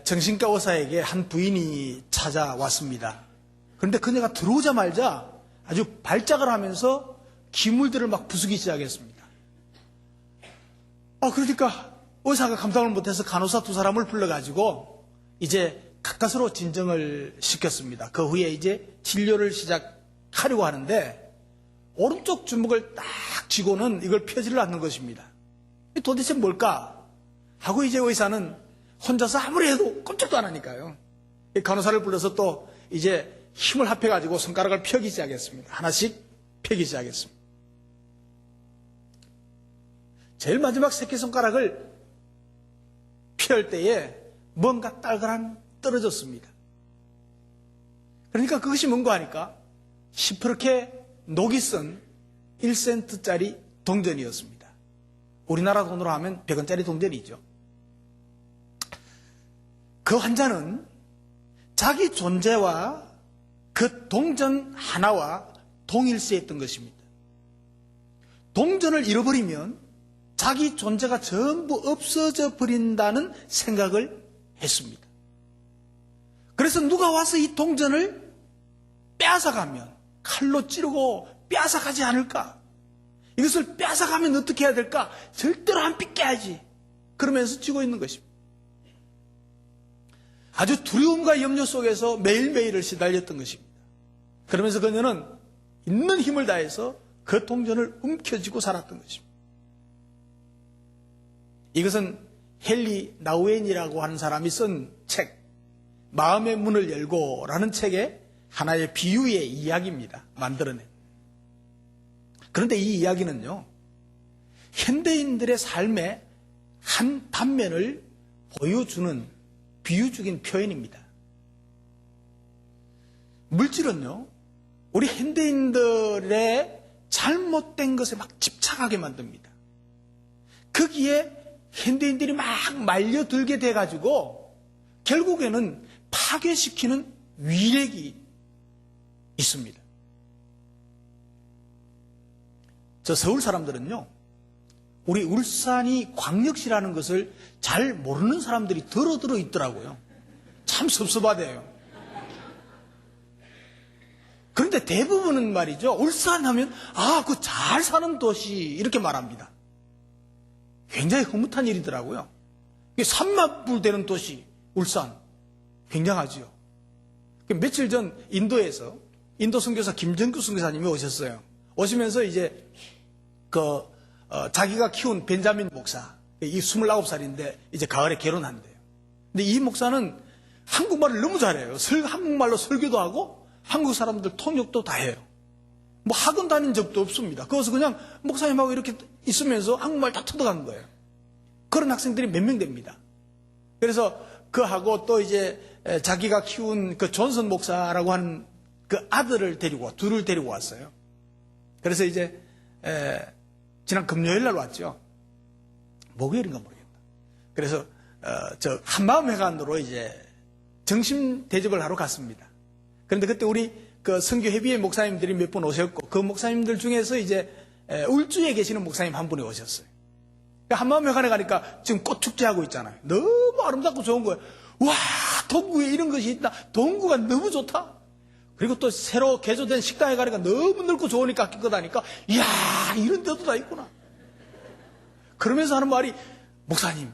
정신과 의사에게 한 부인이 찾아왔습니다. 그런데 그녀가 들어오자마자 아주 발작을 하면서 기물들을 막 부수기 시작했습니다. 그러니까 의사가 감당을 못해서 간호사 두 사람을 불러가지고 이제 가까스로 진정을 시켰습니다. 그 후에 이제 진료를 시작하려고 하는데 오른쪽 주먹을 딱 쥐고는 이걸 펴지를 않는 것입니다. 도대체 뭘까? 하고 이제 의사는 혼자서 아무리 해도 꼼짝도 안 하니까요. 간호사를 불러서 또 이제 힘을 합해가지고 손가락을 펴기 시작했습니다. 하나씩 펴기 시작했습니다. 제일 마지막 새끼손가락을 펼 때에 뭔가 딸그랑 떨어졌습니다. 그러니까 그것이 뭔가 하니까 시퍼렇게 녹이 쓴 1센트짜리 동전이었습니다. 우리나라 돈으로 하면 100원짜리 동전이죠. 그 환자는 자기 존재와 그 동전 하나와 동일시했던 것입니다. 동전을 잃어버리면 자기 존재가 전부 없어져 버린다는 생각을 했습니다. 그래서 누가 와서 이 동전을 빼앗아가면 칼로 찌르고 빼앗아가지 않을까? 이것을 빼앗아가면 어떻게 해야 될까? 절대로 안 뺏겨야지. 그러면서 쥐고 있는 것입니다. 아주 두려움과 염려 속에서 매일매일을 시달렸던 것입니다. 그러면서 그녀는 있는 힘을 다해서 그 동전을 움켜쥐고 살았던 것입니다. 이것은 헨리 나우엔이라고 하는 사람이 쓴 책, 마음의 문을 열고라는 책의 하나의 비유의 이야기입니다. 만들어낸. 그런데 이 이야기는요, 현대인들의 삶의 한 단면을 보여주는 비유적인 표현입니다. 물질은요, 우리 현대인들의 잘못된 것에 막 집착하게 만듭니다. 거기에 현대인들이 막 말려들게 돼가지고 결국에는 파괴시키는 위력이 있습니다. 저 서울 사람들은요, 우리 울산이 광역시라는 것을 잘 모르는 사람들이 들어 있더라고요. 참 섭섭하대요. 그런데 대부분은 말이죠, 울산 하면 그 잘 사는 도시 이렇게 말합니다. 굉장히 흐뭇한 일이더라고요. 삼만불 되는 도시 울산 굉장하지요. 며칠 전 인도에서 인도 선교사 김정규 선교사님이 오셨어요. 오시면서 이제 자기가 키운 벤자민 목사, 이 29살인데 이제 가을에 결혼한대요. 근데 이 목사는 한국말을 너무 잘해요. 한국말로 설교도 하고 한국 사람들 통역도 다 해요. 뭐 학원 다닌 적도 없습니다. 그래서 그냥 목사님하고 이렇게 있으면서 한국말 다 터득한 거예요. 그런 학생들이 몇 명 됩니다. 그래서 그하고 또 이제 자기가 키운 그 존슨 목사라고 하는 그 아들을 둘을 데리고 왔어요. 그래서 이제 지난 금요일 날 왔죠. 목요일인가 모르겠다. 그래서 저 한마음회관으로 이제 정심 대접을 하러 갔습니다. 그런데 그때 우리 그 선교회비의 목사님들이 몇 분 오셨고, 그 목사님들 중에서 이제 울주에 계시는 목사님 한 분이 오셨어요. 한마음회관에 가니까 지금 꽃축제하고 있잖아요. 너무 아름답고 좋은 거예요. 와, 동구에 이런 것이 있다. 동구가 너무 좋다. 그리고 또 새로 개조된 식당에 가니까 너무 넓고 좋으니까 기껏하니까 이야, 이런 데도 다 있구나. 그러면서 하는 말이, 목사님,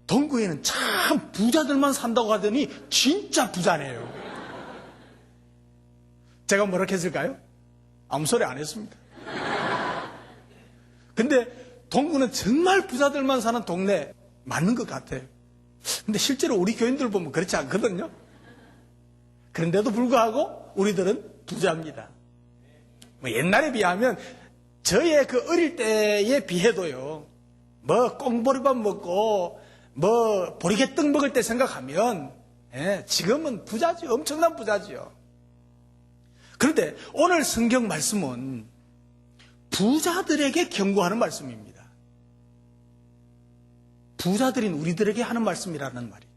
동구에는 참 부자들만 산다고 하더니 진짜 부자네요. 제가 뭐라 했을까요? 아무 소리 안 했습니다. 근데 동구는 정말 부자들만 사는 동네 맞는 것 같아요. 근데 실제로 우리 교인들 보면 그렇지 않거든요. 그런데도 불구하고 우리들은 부자입니다. 뭐 옛날에 비하면 저의 그 어릴 때에 비해도요, 뭐 꽁보리밥 먹고 뭐 보리개떡 먹을 때 생각하면 지금은 부자지, 엄청난 부자지요. 그런데 오늘 성경 말씀은 부자들에게 경고하는 말씀입니다. 부자들인 우리들에게 하는 말씀이라는 말이죠.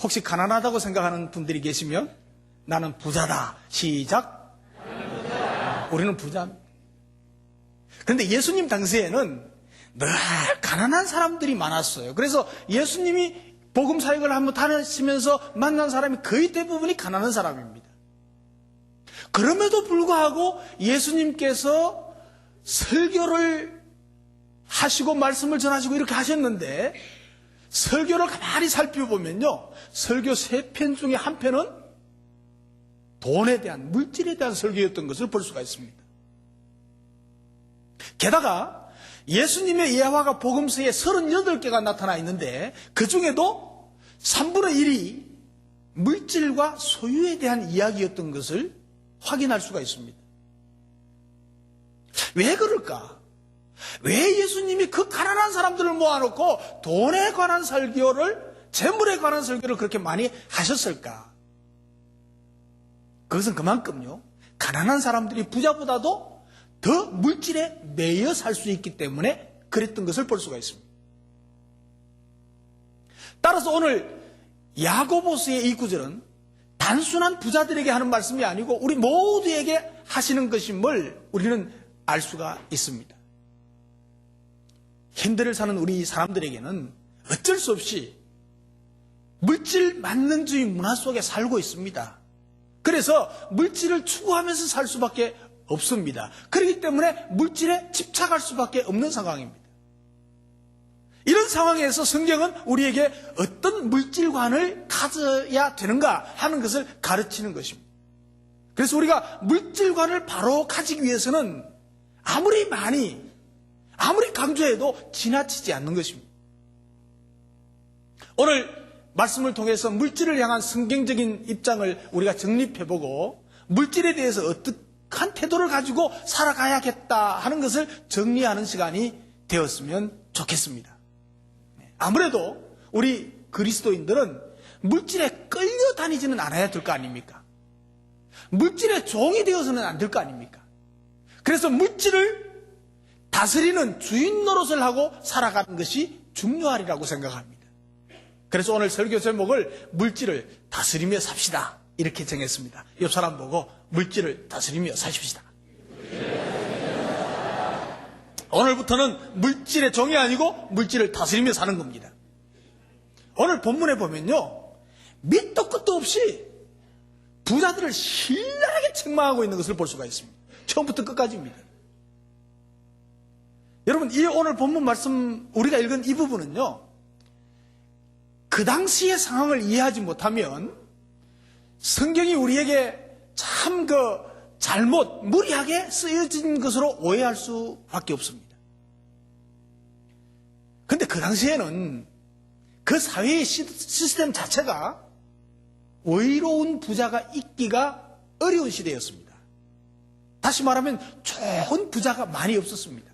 혹시 가난하다고 생각하는 분들이 계시면 나는 부자다. 시작. 우리는 부자입니다. 그런데 예수님 당시에는 늘 가난한 사람들이 많았어요. 그래서 예수님이 복음 사역을 한번 다니시면서 만난 사람이 거의 대부분이 가난한 사람입니다. 그럼에도 불구하고 예수님께서 설교를 하시고 말씀을 전하시고 이렇게 하셨는데 설교를 가만히 살펴보면요. 설교 3편 중에 한 편은 돈에 대한, 물질에 대한 설교였던 것을 볼 수가 있습니다. 게다가 예수님의 예화가 복음서에 38개가 나타나 있는데 그 중에도 3분의 1이 물질과 소유에 대한 이야기였던 것을 확인할 수가 있습니다. 왜 그럴까? 왜 예수님이 그 가난한 사람들을 모아놓고 돈에 관한 설교를, 재물에 관한 설교를 그렇게 많이 하셨을까? 그것은 그만큼요, 가난한 사람들이 부자보다도 더 물질에 매여 살 수 있기 때문에 그랬던 것을 볼 수가 있습니다. 따라서 오늘 야고보서의 이 구절은 단순한 부자들에게 하는 말씀이 아니고 우리 모두에게 하시는 것임을 우리는 알 수가 있습니다. 현대를 사는 우리 사람들에게는 어쩔 수 없이 물질 만능주의 문화 속에 살고 있습니다. 그래서 물질을 추구하면서 살 수밖에 없습니다. 그렇기 때문에 물질에 집착할 수밖에 없는 상황입니다. 이런 상황에서 성경은 우리에게 어떤 물질관을 가져야 되는가 하는 것을 가르치는 것입니다. 그래서 우리가 물질관을 바로 가지기 위해서는 아무리 강조해도 지나치지 않는 것입니다. 오늘 말씀을 통해서 물질을 향한 성경적인 입장을 우리가 정립해보고 물질에 대해서 어떠한 태도를 가지고 살아가야겠다 하는 것을 정리하는 시간이 되었으면 좋겠습니다. 아무래도 우리 그리스도인들은 물질에 끌려다니지는 않아야 될 거 아닙니까? 물질의 종이 되어서는 안 될 거 아닙니까? 그래서 물질을 다스리는 주인 노릇을 하고 살아가는 것이 중요하리라고 생각합니다. 그래서 오늘 설교 제목을 물질을 다스리며 삽시다 이렇게 정했습니다. 옆 사람 보고 물질을 다스리며 사십시다. 오늘부터는 물질의 종이 아니고 물질을 다스리며 사는 겁니다. 오늘 본문에 보면요, 밑도 끝도 없이 부자들을 신랄하게 책망하고 있는 것을 볼 수가 있습니다. 처음부터 끝까지입니다. 여러분, 이 오늘 본문 말씀 우리가 읽은 이 부분은요, 그 당시의 상황을 이해하지 못하면 성경이 우리에게 참 잘못, 무리하게 쓰여진 것으로 오해할 수밖에 없습니다. 그런데 그 당시에는 그 사회의 시스템 자체가 의로운 부자가 있기가 어려운 시대였습니다. 다시 말하면 좋은 부자가 많이 없었습니다.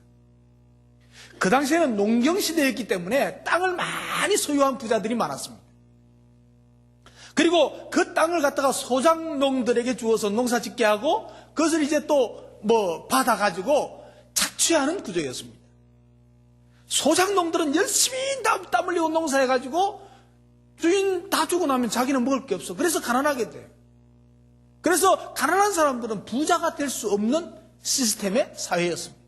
그 당시에는 농경시대였기 때문에 땅을 많이 소유한 부자들이 많았습니다. 그리고 그 땅을 갖다가 소작농들에게 주어서 농사 짓게 하고 그것을 이제 또 받아가지고 착취하는 구조였습니다. 소작농들은 열심히 땀 흘리고 농사해가지고 주인 다 주고 나면 자기는 먹을 게 없어. 그래서 가난하게 돼요. 그래서 가난한 사람들은 부자가 될 수 없는 시스템의 사회였습니다.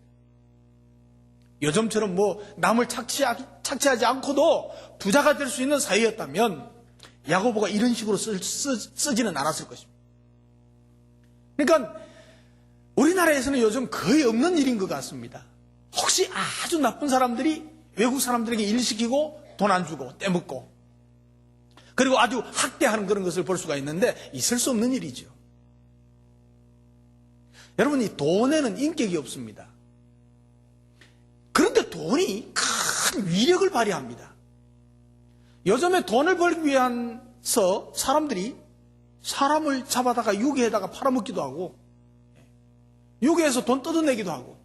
요즘처럼 남을 착취하지 않고도 부자가 될 수 있는 사회였다면 야고보가 이런 식으로 쓰지는 않았을 것입니다. 그러니까 우리나라에서는 요즘 거의 없는 일인 것 같습니다. 혹시 아주 나쁜 사람들이 외국 사람들에게 일 시키고 돈 안 주고 떼먹고 그리고 아주 학대하는 그런 것을 볼 수가 있는데 있을 수 없는 일이죠. 여러분, 이 돈에는 인격이 없습니다. 그런데 돈이 큰 위력을 발휘합니다. 요즘에 돈을 벌기 위해서 사람들이 사람을 잡아다가 유괴에다가 팔아먹기도 하고 유괴해서 돈 뜯어내기도 하고.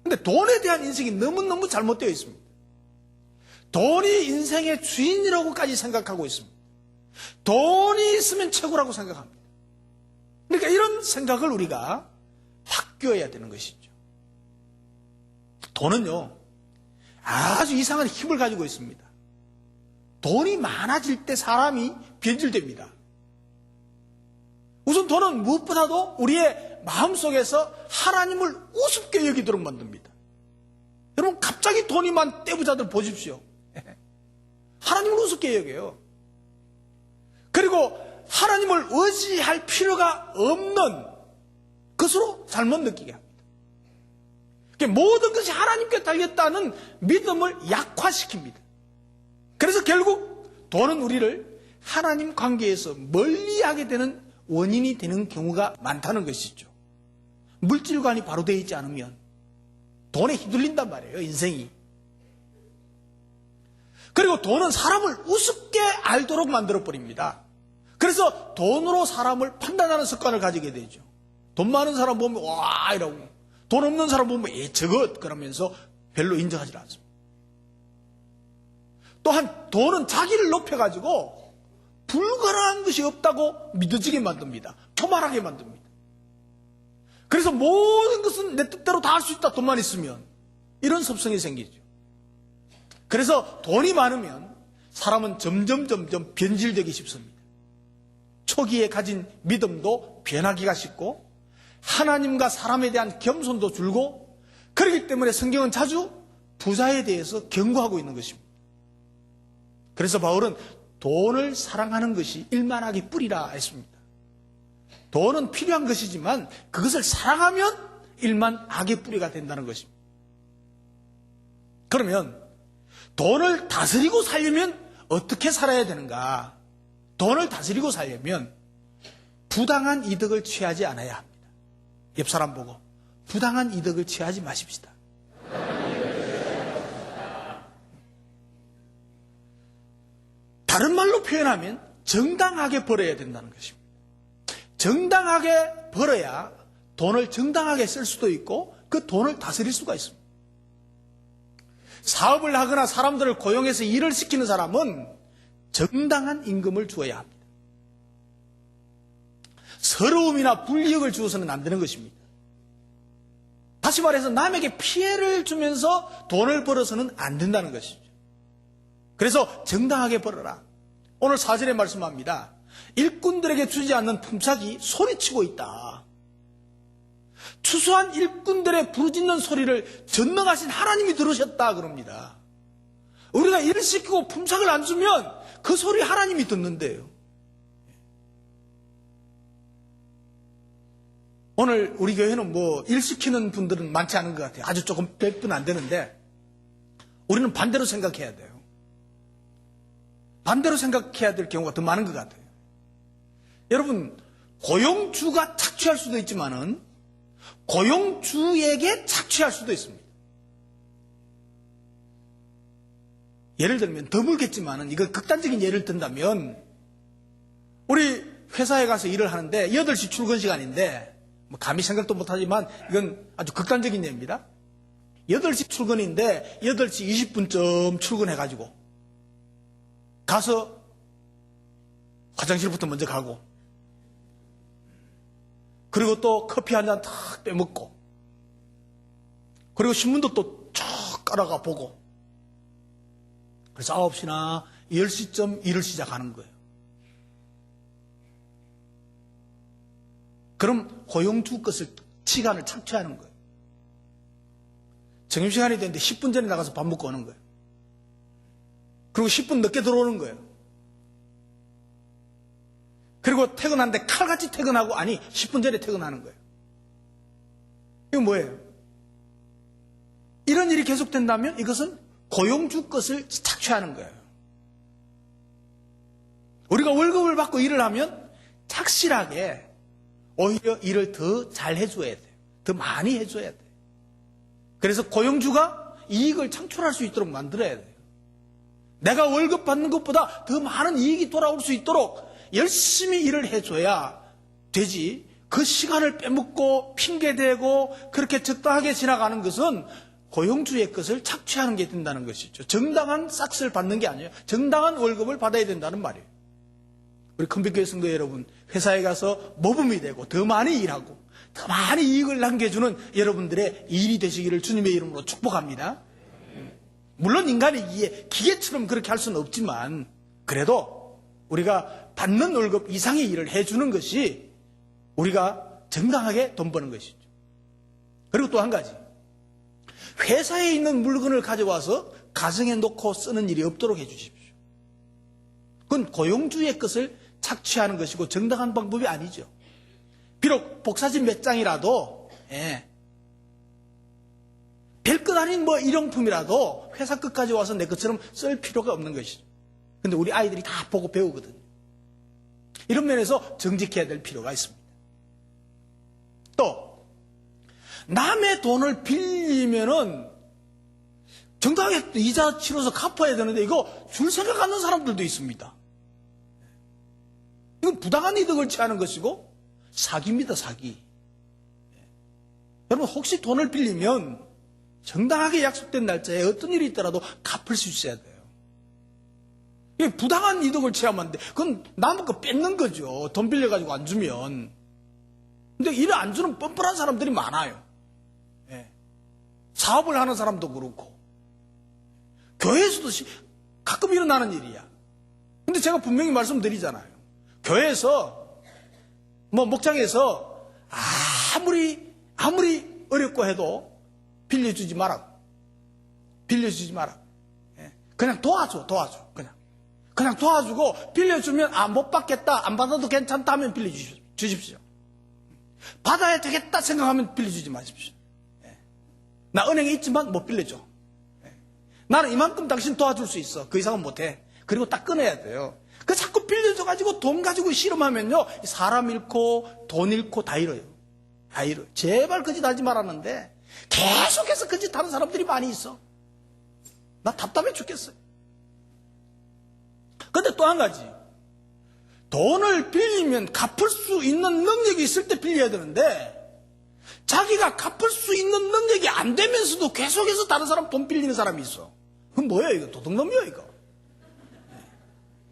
그런데 돈에 대한 인식이 너무너무 잘못되어 있습니다. 돈이 인생의 주인이라고까지 생각하고 있습니다. 돈이 있으면 최고라고 생각합니다. 그러니까 이런 생각을 우리가 바뀌어야 되는 것이죠. 돈은요, 아주 이상한 힘을 가지고 있습니다. 돈이 많아질 때 사람이 변질됩니다. 우선 돈은 무엇보다도 우리의 마음속에서 하나님을 우습게 여기도록 만듭니다. 여러분 갑자기 돈이 많은 떼부자들 보십시오. 하나님을 우습게 여겨요. 그리고 하나님을 의지할 필요가 없는 것으로 잘못 느끼게 합니다. 모든 것이 하나님께 달렸다는 믿음을 약화시킵니다. 그래서 결국 돈은 우리를 하나님 관계에서 멀리하게 되는 원인이 되는 경우가 많다는 것이죠. 물질관이 바로 되어 있지 않으면 돈에 휘둘린단 말이에요, 인생이. 그리고 돈은 사람을 우습게 알도록 만들어버립니다. 그래서 돈으로 사람을 판단하는 습관을 가지게 되죠. 돈 많은 사람 보면 와 이러고, 돈 없는 사람 보면 저것 그러면서 별로 인정하지 않습니다. 또한 돈은 자기를 높여가지고 불가능한 것이 없다고 믿어지게 만듭니다. 교만하게 만듭니다. 그래서 모든 것은 내 뜻대로 다 할 수 있다, 돈만 있으면. 이런 습성이 생기죠. 그래서 돈이 많으면 사람은 점점 변질되기 쉽습니다. 초기에 가진 믿음도 변하기가 쉽고 하나님과 사람에 대한 겸손도 줄고, 그렇기 때문에 성경은 자주 부자에 대해서 경고하고 있는 것입니다. 그래서 바울은 돈을 사랑하는 것이 일만하게 뿌리라 했습니다. 돈은 필요한 것이지만 그것을 사랑하면 일만 악의 뿌리가 된다는 것입니다. 그러면 돈을 다스리고 살려면 어떻게 살아야 되는가? 돈을 다스리고 살려면 부당한 이득을 취하지 않아야 합니다. 옆 사람 보고 부당한 이득을 취하지 마십시다. 다른 말로 표현하면 정당하게 벌어야 된다는 것입니다. 정당하게 벌어야 돈을 정당하게 쓸 수도 있고 그 돈을 다스릴 수가 있습니다. 사업을 하거나 사람들을 고용해서 일을 시키는 사람은 정당한 임금을 주어야 합니다. 서러움이나 불이익을 주어서는 안 되는 것입니다. 다시 말해서 남에게 피해를 주면서 돈을 벌어서는 안 된다는 것이죠. 그래서 정당하게 벌어라. 오늘 4절에 말씀합니다. 일꾼들에게 주지 않는 품삯이 소리치고 있다. 추수한 일꾼들의 부르짖는 소리를 전능하신 하나님이 들으셨다 그럽니다. 우리가 일을 시키고 품삯을 안 주면 그 소리 하나님이 듣는데요. 오늘 우리 교회는 일 시키는 분들은 많지 않은 것 같아요. 아주 조금 100분 안 되는데 우리는 반대로 생각해야 돼요. 반대로 생각해야 될 경우가 더 많은 것 같아요. 여러분, 고용주가 착취할 수도 있지만은 고용주에게 착취할 수도 있습니다. 예를 들면 더 물겠지만은 이거 극단적인 예를 든다면 우리 회사에 가서 일을 하는데 8시 출근 시간인데 감히 생각도 못하지만 이건 아주 극단적인 예입니다. 8시 출근인데 8시 20분쯤 출근해가지고 가서 화장실부터 먼저 가고 그리고 또 커피 한 잔 탁 빼먹고 그리고 신문도 또 쭉 깔아가 보고 그래서 9시나 10시쯤 일을 시작하는 거예요. 그럼 고용주 것을 시간을 착취하는 거예요. 점심시간이 됐는데 10분 전에 나가서 밥 먹고 오는 거예요. 그리고 10분 늦게 들어오는 거예요. 그리고 퇴근하는데 칼같이 퇴근하고 10분 전에 퇴근하는 거예요. 이건 뭐예요? 이런 일이 계속된다면 이것은 고용주 것을 착취하는 거예요. 우리가 월급을 받고 일을 하면 착실하게 오히려 일을 더 잘 해줘야 돼요. 더 많이 해줘야 돼요. 그래서 고용주가 이익을 창출할 수 있도록 만들어야 돼요. 내가 월급 받는 것보다 더 많은 이익이 돌아올 수 있도록 열심히 일을 해줘야 되지. 그 시간을 빼먹고 핑계대고 그렇게 적당하게 지나가는 것은 고용주의 것을 착취하는 게 된다는 것이죠. 정당한 싹스를 받는 게 아니에요. 정당한 월급을 받아야 된다는 말이에요. 우리 큰빛교회 성도 여러분, 회사에 가서 모범이 되고 더 많이 일하고 더 많이 이익을 남겨주는 여러분들의 일이 되시기를 주님의 이름으로 축복합니다. 물론 인간이 기계처럼 그렇게 할 수는 없지만 그래도 우리가 받는 월급 이상의 일을 해주는 것이 우리가 정당하게 돈 버는 것이죠. 그리고 또 한 가지, 회사에 있는 물건을 가져와서 가정에 놓고 쓰는 일이 없도록 해주십시오. 그건 고용주의 것을 착취하는 것이고 정당한 방법이 아니죠. 비록 복사진 몇 장이라도 별것 아닌 뭐 일용품이라도 회사 끝까지 와서 내 것처럼 쓸 필요가 없는 것이죠. 근데 우리 아이들이 다 보고 배우거든요. 이런 면에서 정직해야 될 필요가 있습니다. 또 남의 돈을 빌리면은 정당하게 이자 치러서 갚아야 되는데 이거 줄 생각하는 사람들도 있습니다. 이건 부당한 이득을 취하는 것이고 사기입니다, 사기. 여러분 혹시 돈을 빌리면 정당하게 약속된 날짜에 어떤 일이 있더라도 갚을 수 있어야 돼요. 이게 부당한 이득을 취하면 안 돼. 그건 남의 거 뺏는 거죠. 돈 빌려가지고 안 주면. 근데 이를 안 주는 뻔뻔한 사람들이 많아요. 사업을 하는 사람도 그렇고. 교회에서도 가끔 일어나는 일이야. 근데 제가 분명히 말씀드리잖아요. 교회에서, 목장에서 아무리 어렵고 해도 빌려주지 마라. 빌려주지 마라. 그냥 도와줘. 그냥 도와주고 빌려주면 못 받겠다. 안 받아도 괜찮다 하면 빌려주십시오. 받아야 되겠다 생각하면 빌려주지 마십시오. 나 은행에 있지만 못 빌려줘. 나는 이만큼 당신 도와줄 수 있어. 그 이상은 못해. 그리고 딱 끊어야 돼요. 그 자꾸 빌려줘가지고 돈 가지고 씨름하면요. 사람 잃고 돈 잃고 다 잃어요. 다 잃어요. 제발 그 짓 하지 말았는데 계속해서 그 짓 하는 사람들이 많이 있어. 나 답답해 죽겠어요. 근데 또 한 가지. 돈을 빌리면 갚을 수 있는 능력이 있을 때 빌려야 되는데 자기가 갚을 수 있는 능력이 안 되면서도 계속해서 다른 사람 돈 빌리는 사람이 있어. 그건 뭐야 이거? 도둑놈이야 이거.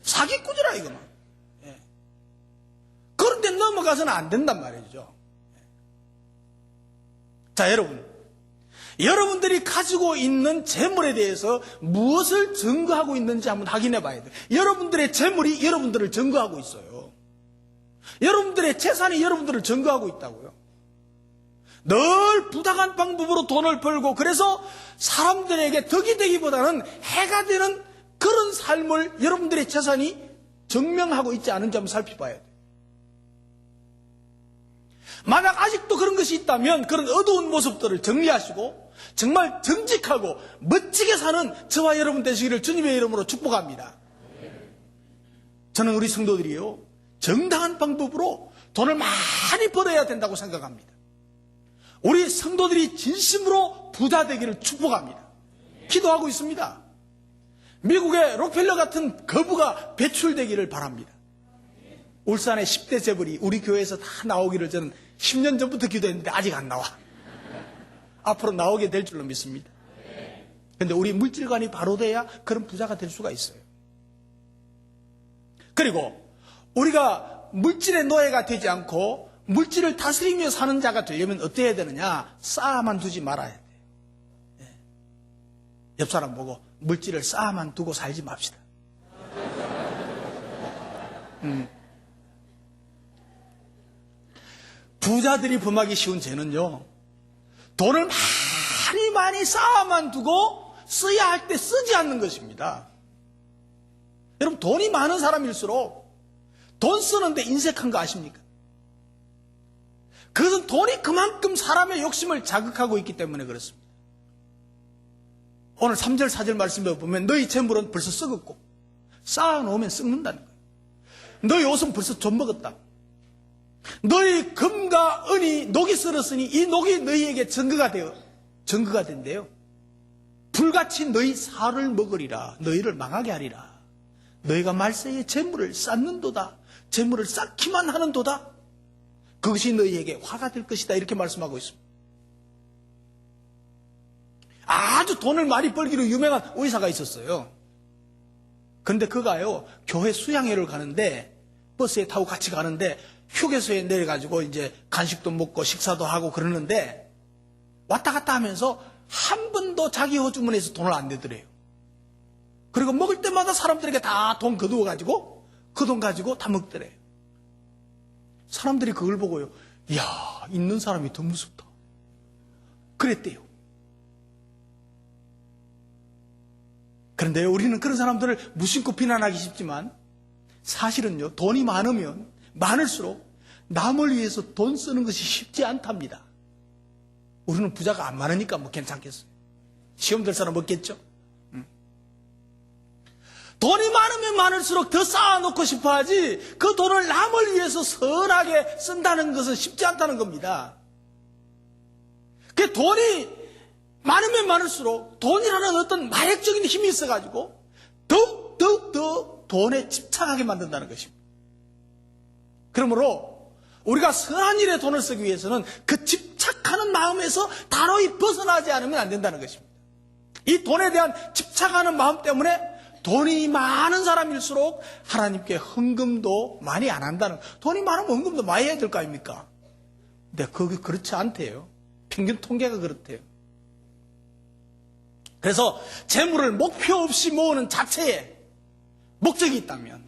사기꾼이라 이거는. 그런데 넘어가서는 안 된단 말이죠. 자, 여러분들이 가지고 있는 재물에 대해서 무엇을 증거하고 있는지 한번 확인해 봐야 돼요. 여러분들의 재물이 여러분들을 증거하고 있어요. 여러분들의 재산이 여러분들을 증거하고 있다고요. 늘 부당한 방법으로 돈을 벌고 그래서 사람들에게 덕이 되기보다는 해가 되는 그런 삶을 여러분들의 재산이 증명하고 있지 않은지 한번 살펴봐야 돼요. 만약 아직도 그런 것이 있다면 그런 어두운 모습들을 정리하시고 정말 정직하고 멋지게 사는 저와 여러분 되시기를 주님의 이름으로 축복합니다. 저는 우리 성도들이요 정당한 방법으로 돈을 많이 벌어야 된다고 생각합니다. 우리 성도들이 진심으로 부자 되기를 축복합니다. 기도하고 있습니다. 미국의 록펠러 같은 거부가 배출되기를 바랍니다. 울산의 10대 재벌이 우리 교회에서 다 나오기를 저는 10년 전부터 기도했는데 아직 안 나와. 앞으로 나오게 될 줄로 믿습니다. 그런데 우리 물질관이 바로 돼야 그런 부자가 될 수가 있어요. 그리고 우리가 물질의 노예가 되지 않고 물질을 다스리며 사는 자가 되려면 어떻게 해야 되느냐? 쌓아만 두지 말아야 돼요. 옆 사람 보고 물질을 쌓아만 두고 살지 맙시다. 부자들이 범하기 쉬운 죄는요, 돈을 많이 쌓아만 두고 써야 할 때 쓰지 않는 것입니다. 여러분, 돈이 많은 사람일수록 돈 쓰는데 인색한 거 아십니까? 그것은 돈이 그만큼 사람의 욕심을 자극하고 있기 때문에 그렇습니다. 오늘 3절 4절 말씀에 보면 너희 재물은 벌써 썩었고 쌓아놓으면 썩는다는 거예요. 너희 옷은 벌써 좀 먹었다. 너희 금과 은이 녹이 쓸었으니 이 녹이 너희에게 증거가 된대요. 불같이 너희 살을 먹으리라. 너희를 망하게 하리라. 너희가 말세에 재물을 쌓는도다. 재물을 쌓기만 하는도다. 그것이 너희에게 화가 될 것이다. 이렇게 말씀하고 있습니다. 아주 돈을 많이 벌기로 유명한 의사가 있었어요. 그런데 그가요, 교회 수양회를 가는데 버스에 타고 같이 가는데 휴게소에 내려가지고 이제 간식도 먹고 식사도 하고 그러는데 왔다 갔다 하면서 한 번도 자기 호주머니에서 돈을 안 내더래요. 그리고 먹을 때마다 사람들에게 다 돈 거두어가지고 그 돈 가지고 다 먹더래요. 사람들이 그걸 보고요, 이야, 있는 사람이 더 무섭다. 그랬대요. 그런데 우리는 그런 사람들을 무심코 비난하기 쉽지만 사실은요, 돈이 많으면 많을수록 남을 위해서 돈 쓰는 것이 쉽지 않답니다. 우리는 부자가 안 많으니까 뭐 괜찮겠어요. 시험 될 사람 없겠죠? 돈이 많으면 많을수록 더 쌓아놓고 싶어 하지, 그 돈을 남을 위해서 선하게 쓴다는 것은 쉽지 않다는 겁니다. 그 돈이 많으면 많을수록 돈이라는 어떤 마약적인 힘이 있어가지고 더욱 더 돈에 집착하게 만든다는 것입니다. 그러므로 우리가 선한 일에 돈을 쓰기 위해서는 그 집착하는 마음에서 단호히 벗어나지 않으면 안 된다는 것입니다. 이 돈에 대한 집착하는 마음 때문에 돈이 많은 사람일수록 하나님께 헌금도 많이 안 한다는, 돈이 많으면 헌금도 많이 해야 될 거 아닙니까? 근데 그게 그렇지 않대요. 평균 통계가 그렇대요. 그래서 재물을 목표 없이 모으는 자체에 목적이 있다면,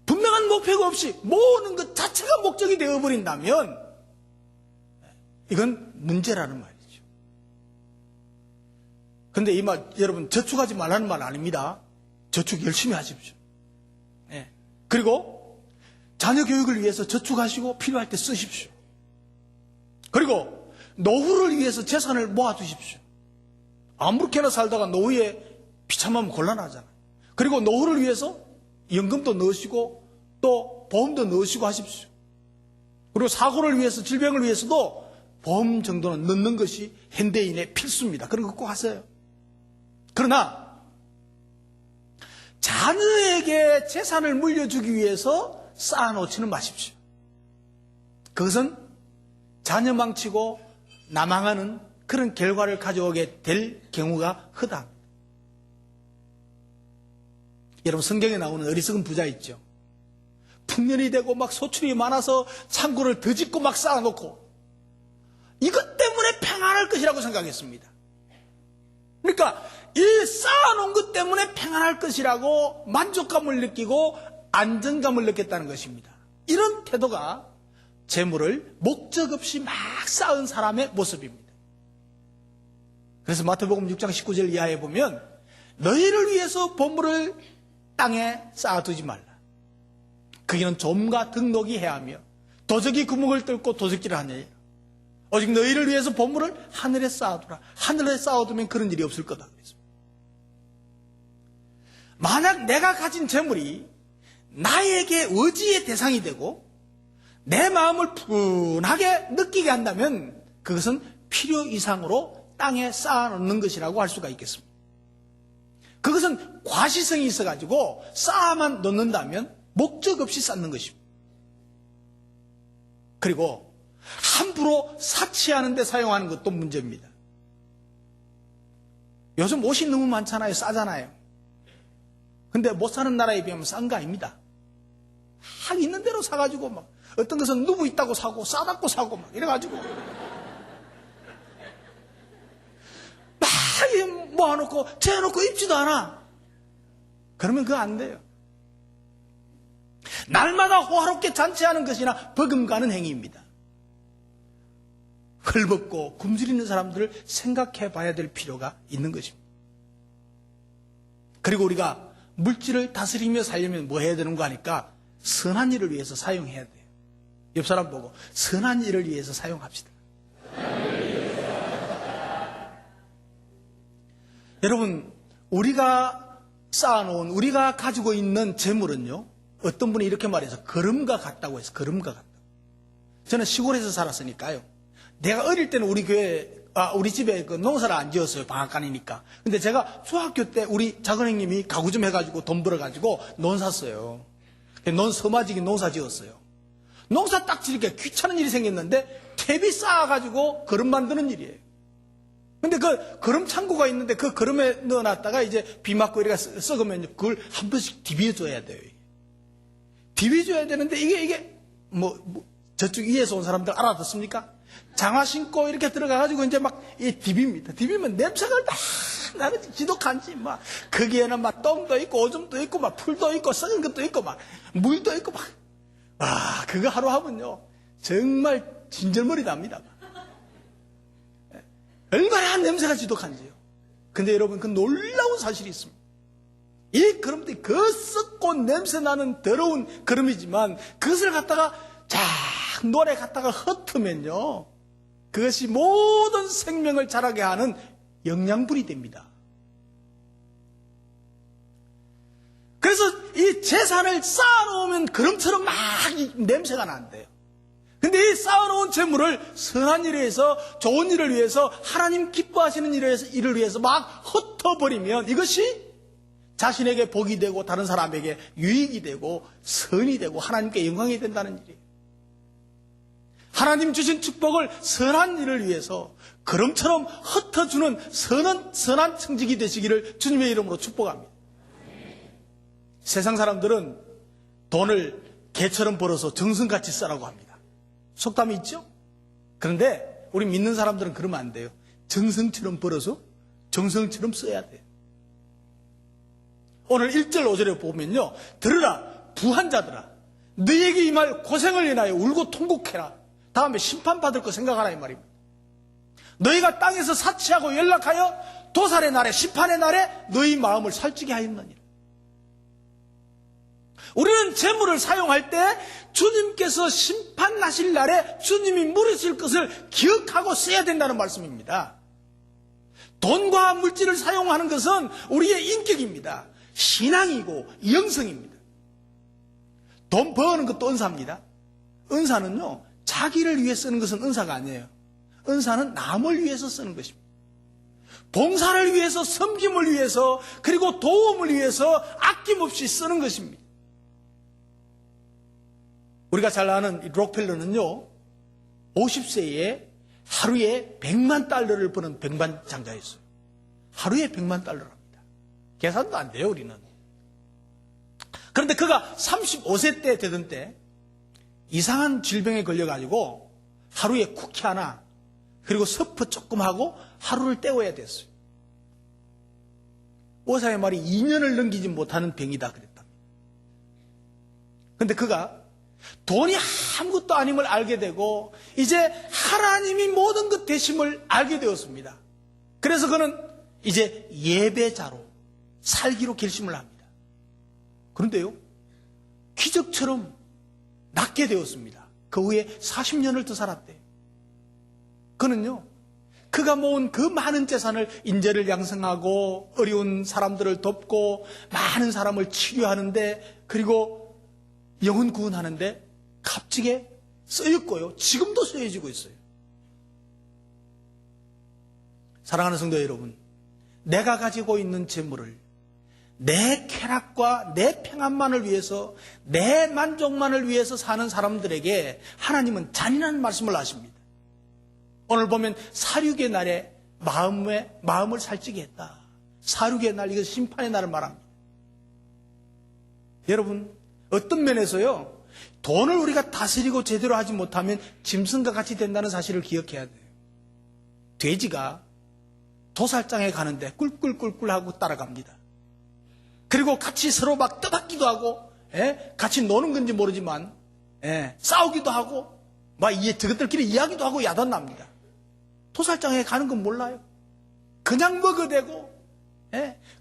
분명한 목표가 없이 모으는 것 자체가 목적이 되어버린다면 이건 문제라는 말이죠. 그런데 이 말, 여러분, 저축하지 말라는 말 아닙니다. 저축 열심히 하십시오. 네. 그리고 자녀 교육을 위해서 저축하시고 필요할 때 쓰십시오. 그리고 노후를 위해서 재산을 모아두십시오. 아무렇게나 살다가 노후에 비참하면 곤란하잖아요. 그리고 노후를 위해서 연금도 넣으시고 또 보험도 넣으시고 하십시오. 그리고 사고를 위해서, 질병을 위해서도 보험 정도는 넣는 것이 현대인의 필수입니다. 그런 거 꼭 하세요. 그러나 자녀에게 재산을 물려주기 위해서 쌓아놓지는 마십시오. 그것은 자녀 망치고 나망하는 그런 결과를 가져오게 될 경우가 흔합니다. 여러분, 성경에 나오는 어리석은 부자 있죠. 풍년이 되고 막 소출이 많아서 창고를 더 짓고 막 쌓아놓고 이것 때문에 평안할 것이라고 생각했습니다. 그러니까 이 쌓아놓은 것 때문에 평안할 것이라고 만족감을 느끼고 안정감을 느꼈다는 것입니다. 이런 태도가 재물을 목적 없이 막 쌓은 사람의 모습입니다. 그래서 마태복음 6장 19절 이하에 보면 너희를 위해서 보물을 땅에 쌓아두지 말라. 거기는 좀과 등록이 해하며 도적이 구멍을 뚫고 도적질을 하느니라. 오직 너희를 위해서 보물을 하늘에 쌓아두라. 하늘에 쌓아두면 그런 일이 없을 거다. 만약 내가 가진 재물이 나에게 의지의 대상이 되고 내 마음을 푸근하게 느끼게 한다면 그것은 필요 이상으로 땅에 쌓아놓는 것이라고 할 수가 있겠습니다. 그것은 과시성이 있어가지고 쌓아만 놓는다면 목적 없이 쌓는 것입니다. 그리고 함부로 사치하는 데 사용하는 것도 문제입니다. 요즘 옷이 너무 많잖아요. 싸잖아요. 근데 못 사는 나라에 비하면 싼 거 아닙니다. 막 있는 대로 사가지고 막 어떤 것은 누구 있다고 사고 싸다고 사고 막 이래가지고 막 모아놓고 재놓고 입지도 않아. 그러면 그거 안 돼요. 날마다 호화롭게 잔치하는 것이나 버금가는 행위입니다. 헐벗고 굶주리는 사람들을 생각해 봐야 될 필요가 있는 것입니다. 그리고 우리가 물질을 다스리며 살려면 뭐 해야 되는 거 하니까 선한 일을 위해서 사용해야 돼요. 옆 사람 보고 선한 일을 위해서 사용합시다. 여러분, 우리가 쌓아놓은, 우리가 가지고 있는 재물은요, 어떤 분이 이렇게 말해서 걸음과 같다고 해서 걸음과 같다. 저는 시골에서 살았으니까요. 내가 어릴 때는 우리 집에 그 농사를 안 지었어요. 방앗간이니까. 근데 제가 중학교 때 우리 작은 형님이 가구 좀 해가지고 돈 벌어가지고 논 샀어요. 논 서마지기 농사 지었어요. 농사 딱 지니까 귀찮은 일이 생겼는데 퇴비 쌓아가지고 거름 만드는 일이에요. 근데 그 거름 창고가 있는데 그 거름에 넣어놨다가 이제 비 맞고 이렇게 썩으면 그걸 한 번씩 디비줘야 돼요. 디비줘야 되는데 이게 저쪽 위에서 온 사람들 알아듣습니까? 장화 신고 이렇게 들어가가지고 이제 막 디빕니다. 디비면 냄새가 막 나는 지독한지 막 거기에는 막 똥도 있고 오줌도 있고 막 풀도 있고 썩은 것도 있고 막 물도 있고 막 그거 하루 하면요 정말 진절머리 납니다. 얼마나 냄새가 지독한지요. 근데 여러분, 그 놀라운 사실이 있습니다. 이 거름들이 그 썩고 냄새나는 더러운 거름이지만 그것을 갖다가 쫙 노래 갖다가 흩으면요, 그것이 모든 생명을 자라게 하는 영양분이 됩니다. 그래서 이 재산을 쌓아놓으면 거름처럼 막 냄새가 난대요. 근데 이 쌓아놓은 재물을 선한 일을 위해서, 좋은 일을 위해서, 하나님 기뻐하시는 일을 위해서 막 흩어버리면 이것이 자신에게 복이 되고 다른 사람에게 유익이 되고 선이 되고 하나님께 영광이 된다는 일이에요. 하나님 주신 축복을 선한 일을 위해서 거름처럼 흩어주는 선한 청직이 되시기를 주님의 이름으로 축복합니다. 세상 사람들은 돈을 개처럼 벌어서 정성같이 쓰라고 합니다. 속담이 있죠? 그런데 우리 믿는 사람들은 그러면 안 돼요. 정성처럼 벌어서 정성처럼 써야 돼요. 오늘 1절 5절에 보면요, 들으라 부한 자들아, 너에게 이 말 고생을 인하여 울고 통곡해라. 다음에 심판받을 거 생각하라 이 말입니다. 너희가 땅에서 사치하고 연락하여 도살의 날에 심판의 날에 너희 마음을 살찌게 하였느니라. 우리는 재물을 사용할 때 주님께서 심판하실 날에 주님이 물으실 것을 기억하고 써야 된다는 말씀입니다. 돈과 물질을 사용하는 것은 우리의 인격입니다. 신앙이고 영성입니다. 돈 버는 것도 은사입니다. 은사는요, 자기를 위해 쓰는 것은 은사가 아니에요. 은사는 남을 위해서 쓰는 것입니다. 봉사를 위해서, 섬김을 위해서, 그리고 도움을 위해서 아낌없이 쓰는 것입니다. 우리가 잘 아는 록펠러는요, 50세에 하루에 100만 달러를 버는 백만장자였어요. 하루에 100만 달러랍니다. 계산도 안 돼요, 우리는. 그런데 그가 35세 때 되던 때 이상한 질병에 걸려가지고 하루에 쿠키 하나 그리고 서프 조금 하고 하루를 때워야 됐어요. 의사의 말이 2년을 넘기지 못하는 병이다 그랬답니다. 그런데 그가 돈이 아무것도 아님을 알게 되고 이제 하나님이 모든 것 되심을 알게 되었습니다. 그래서 그는 이제 예배자로 살기로 결심을 합니다. 그런데요, 기적처럼 낫게 되었습니다. 그 후에 40년을 더 살았대요. 그는요, 그가 모은 그 많은 재산을 인재를 양성하고 어려운 사람들을 돕고 많은 사람을 치료하는데 그리고 영혼 구원하는데 값지게 쓰였고요. 지금도 쓰여지고 있어요. 사랑하는 성도 여러분, 내가 가지고 있는 재물을 내 쾌락과 내 평안만을 위해서, 내 만족만을 위해서 사는 사람들에게 하나님은 잔인한 말씀을 하십니다. 오늘 보면 사륙의 날에 마음을 살찌게 했다. 사륙의 날, 이거 심판의 날을 말합니다. 여러분, 어떤 면에서요, 돈을 우리가 다스리고 제대로 하지 못하면 짐승과 같이 된다는 사실을 기억해야 돼요. 돼지가 도살장에 가는데 꿀꿀꿀꿀 하고 따라갑니다. 그리고 같이 서로 막 떠받기도 하고, 같이 노는 건지 모르지만, 싸우기도 하고, 막 저것들끼리 이야기도 하고 야단납니다. 도살장에 가는 건 몰라요. 그냥 먹어대고,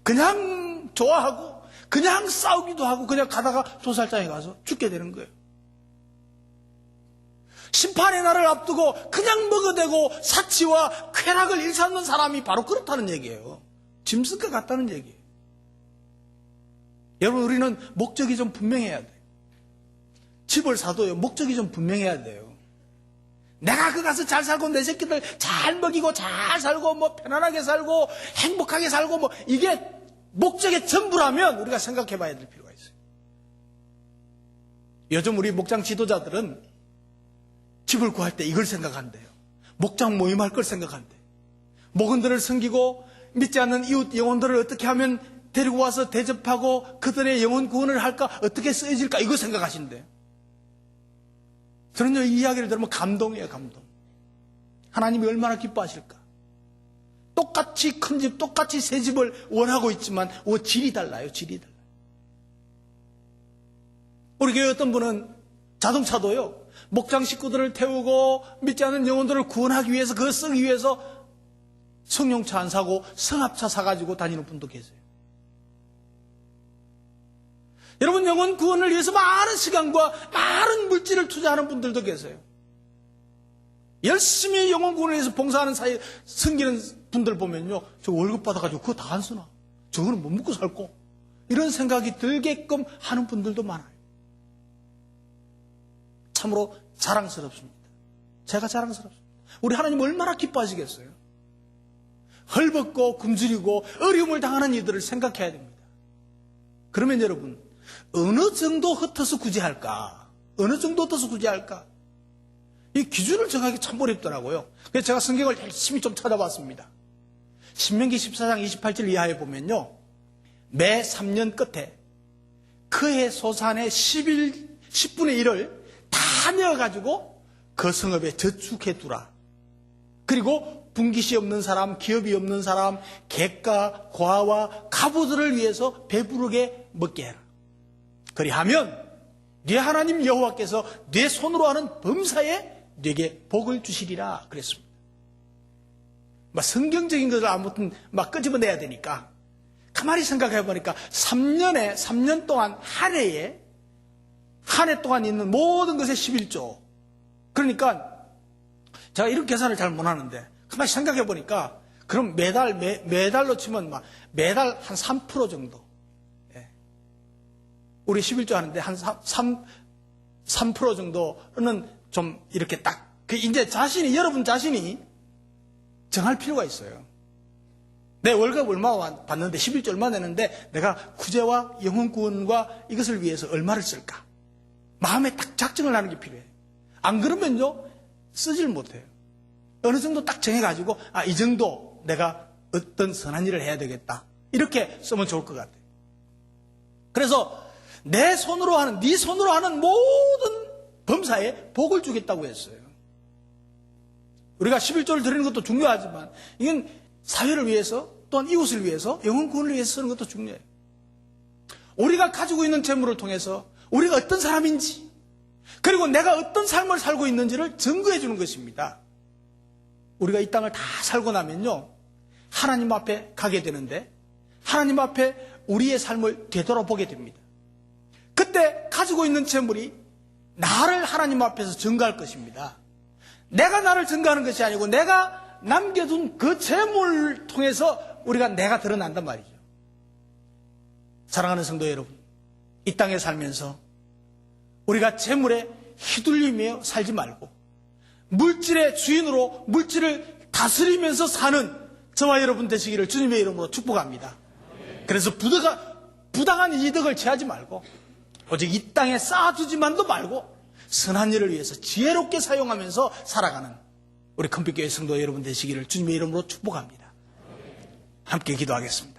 그냥 좋아하고, 그냥 싸우기도 하고, 그냥 가다가 도살장에 가서 죽게 되는 거예요. 심판의 날을 앞두고 그냥 먹어대고 사치와 쾌락을 일삼는 사람이 바로 그렇다는 얘기예요. 짐승과 같다는 얘기예요. 여러분, 우리는 목적이 좀 분명해야 돼요. 집을 사도요, 목적이 좀 분명해야 돼요. 내가 그 가서 잘 살고 내 새끼들 잘 먹이고 잘 살고 뭐 편안하게 살고 행복하게 살고 뭐 이게 목적의 전부라면 우리가 생각해 봐야 될 필요가 있어요. 요즘 우리 목장 지도자들은 집을 구할 때 이걸 생각한대요. 목장 모임할 걸 생각한대요. 목원들을 섬기고 믿지 않는 이웃 영혼들을 어떻게 하면 데리고 와서 대접하고 그들의 영혼 구원을 할까, 어떻게 쓰여질까, 이거 생각하신대요. 저는요, 이 이야기를 들으면 감동이에요, 감동. 하나님이 얼마나 기뻐하실까. 똑같이 큰 집, 똑같이 새 집을 원하고 있지만 질이 달라요, 질이 달라요. 우리 교회 어떤 분은 자동차도요, 목장 식구들을 태우고 믿지 않는 영혼들을 구원하기 위해서, 그걸 쓰기 위해서 승용차 안 사고 승합차 사가지고 다니는 분도 계세요. 여러분, 영혼 구원을 위해서 많은 시간과 많은 물질을 투자하는 분들도 계세요. 열심히 영혼 구원을 위해서 봉사하는 사이에 섬기는 분들 보면요, 저 월급 받아가지고 그거 다 안 쓰나? 저거는 못 먹고 살고? 이런 생각이 들게끔 하는 분들도 많아요. 참으로 자랑스럽습니다. 제가 자랑스럽습니다. 우리 하나님 얼마나 기뻐하시겠어요? 헐벗고 굶주리고 어려움을 당하는 이들을 생각해야 됩니다. 그러면 여러분, 어느 정도 흩어서 구제할까? 어느 정도 흩어서 구제할까? 이 기준을 정하기 참 어렵더라고요. 그래서 제가 성경을 열심히 좀 찾아봤습니다. 신명기 14장 28절 이하에 보면요, 매 3년 끝에 그해 소산의 10분의 1을 다 내어가지고 그 성읍에 저축해 두라. 그리고 분깃이 없는 사람, 기업이 없는 사람, 객과 과와 가부들을 위해서 배부르게 먹게 해라. 그리하면 네 하나님 여호와께서 네 손으로 하는 범사에 네게 복을 주시리라 그랬습니다. 성경적인 것을 아무튼 끄집어내야 되니까 가만히 생각해 보니까 3년 동안 한 해 동안 있는 모든 것의 11조. 그러니까 제가 이런 계산을 잘 못하는데 가만히 생각해 보니까 그럼 매달로 치면 매달 한 3% 정도. 우리 11조 하는데 한 3% 정도는 좀 이렇게 딱, 이제 여러분 자신이 정할 필요가 있어요. 내 월급 얼마 받는데 11조 얼마 내는데 내가 구제와 영혼 구원과 이것을 위해서 얼마를 쓸까? 마음에 딱 작정을 하는 게 필요해요. 안 그러면요, 쓰질 못해요. 어느 정도 딱 정해가지고, 이 정도 내가 어떤 선한 일을 해야 되겠다. 이렇게 쓰면 좋을 것 같아요. 그래서 네 손으로 하는 모든 범사에 복을 주겠다고 했어요. 우리가 11조를 드리는 것도 중요하지만 이건 사회를 위해서 또한 이웃을 위해서 영혼 구원을 위해서 쓰는 것도 중요해요. 우리가 가지고 있는 재물을 통해서 우리가 어떤 사람인지 그리고 내가 어떤 삶을 살고 있는지를 증거해 주는 것입니다. 우리가 이 땅을 다 살고 나면요, 하나님 앞에 가게 되는데 하나님 앞에 우리의 삶을 되돌아보게 됩니다. 그때 가지고 있는 재물이 나를 하나님 앞에서 증거할 것입니다. 내가 나를 증거하는 것이 아니고 내가 남겨둔 그 재물을 통해서 내가 드러난단 말이죠. 사랑하는 성도 여러분, 이 땅에 살면서 우리가 재물에 휘둘리며 살지 말고 물질의 주인으로 물질을 다스리면서 사는 저와 여러분 되시기를 주님의 이름으로 축복합니다. 그래서 부당한 이득을 취하지 말고 오직 이 땅에 쌓아두지만도 말고 선한 일을 위해서 지혜롭게 사용하면서 살아가는 우리 큰빛교회 성도 여러분 되시기를 주님의 이름으로 축복합니다. 함께 기도하겠습니다.